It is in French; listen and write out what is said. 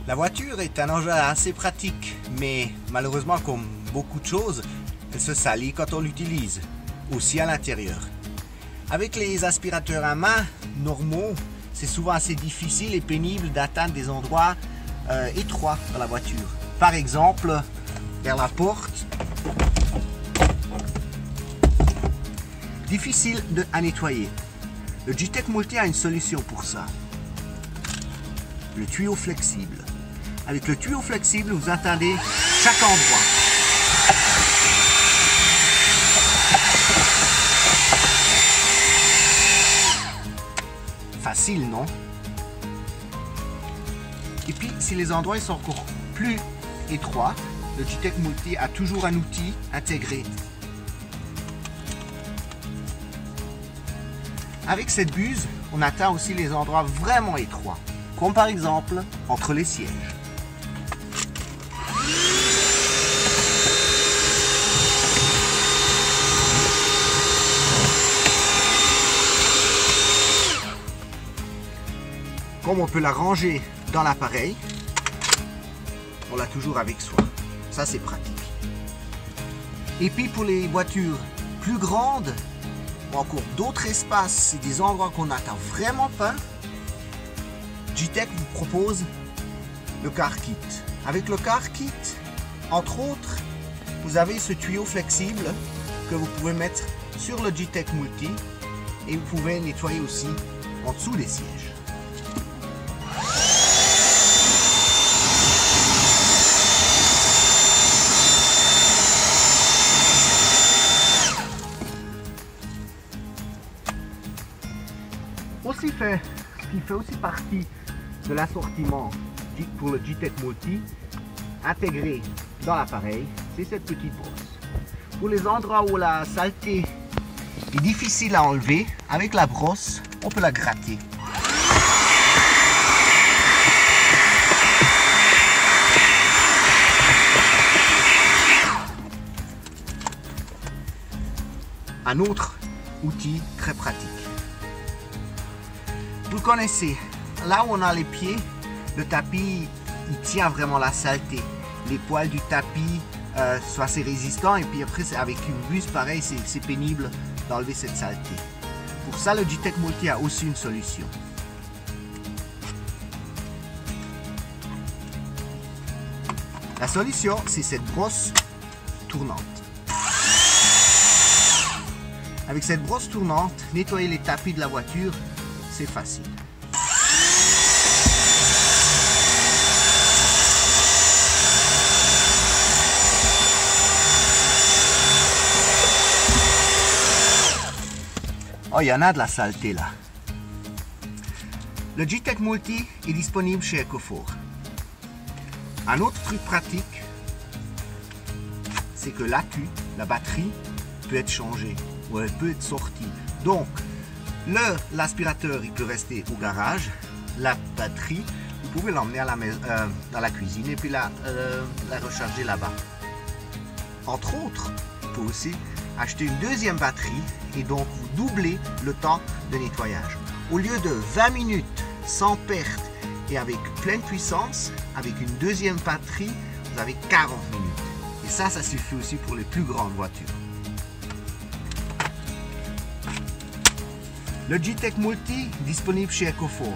La voiture est un engin assez pratique, mais malheureusement, comme beaucoup de choses, elle se salit quand on l'utilise, aussi à l'intérieur. Avec les aspirateurs à main normaux, c'est souvent assez difficile et pénible d'atteindre des endroits étroits dans la voiture. Par exemple, vers la porte. Difficile à nettoyer. Le Gtech Multi a une solution pour ça. Le tuyau flexible. Avec le tuyau flexible, vous atteindez chaque endroit. Facile, non? Et puis, si les endroits sont encore plus étroits, le Gtech Multi a toujours un outil intégré. Avec cette buse, on atteint aussi les endroits vraiment étroits, comme par exemple entre les sièges. Comme on peut la ranger dans l'appareil, on l'a toujours avec soi. Ça, c'est pratique. Et puis pour les voitures plus grandes, ou encore d'autres espaces et des endroits qu'on n'atteint vraiment pas, Gtech vous propose le Car Kit. Avec le Car Kit, entre autres, vous avez ce tuyau flexible que vous pouvez mettre sur le Gtech Multi et vous pouvez nettoyer aussi en dessous des sièges. Ce qui fait aussi partie de l'assortiment pour le Gtech Multi intégré dans l'appareil, c'est cette petite brosse. Pour les endroits où la saleté est difficile à enlever, avec la brosse, on peut la gratter. Un autre outil très pratique. Vous connaissez, là où on a les pieds, le tapis, il tient vraiment la saleté. Les poils du tapis sont assez résistants et puis après, avec une buse pareil, c'est pénible d'enlever cette saleté. Pour ça, le Gtech Multi a aussi une solution. La solution, c'est cette brosse tournante. Avec cette brosse tournante, nettoyer les tapis de la voiture, c'est facile. Oh, il y en a de la saleté là. Le Gtech Multi est disponible chez Ecofor. Un autre truc pratique, c'est que l'accu, la batterie, peut être changée ou elle peut être sortie. Donc, l'aspirateur, il peut rester au garage. La batterie, vous pouvez l'emmener dans la cuisine et puis la recharger là-bas. Entre autres, vous pouvez aussi acheter une deuxième batterie et donc vous doublez le temps de nettoyage. Au lieu de 20 minutes sans perte et avec pleine puissance, avec une deuxième batterie, vous avez 40 minutes. Et ça suffit aussi pour les plus grandes voitures. Le Gtech Multi disponible chez Ecofor.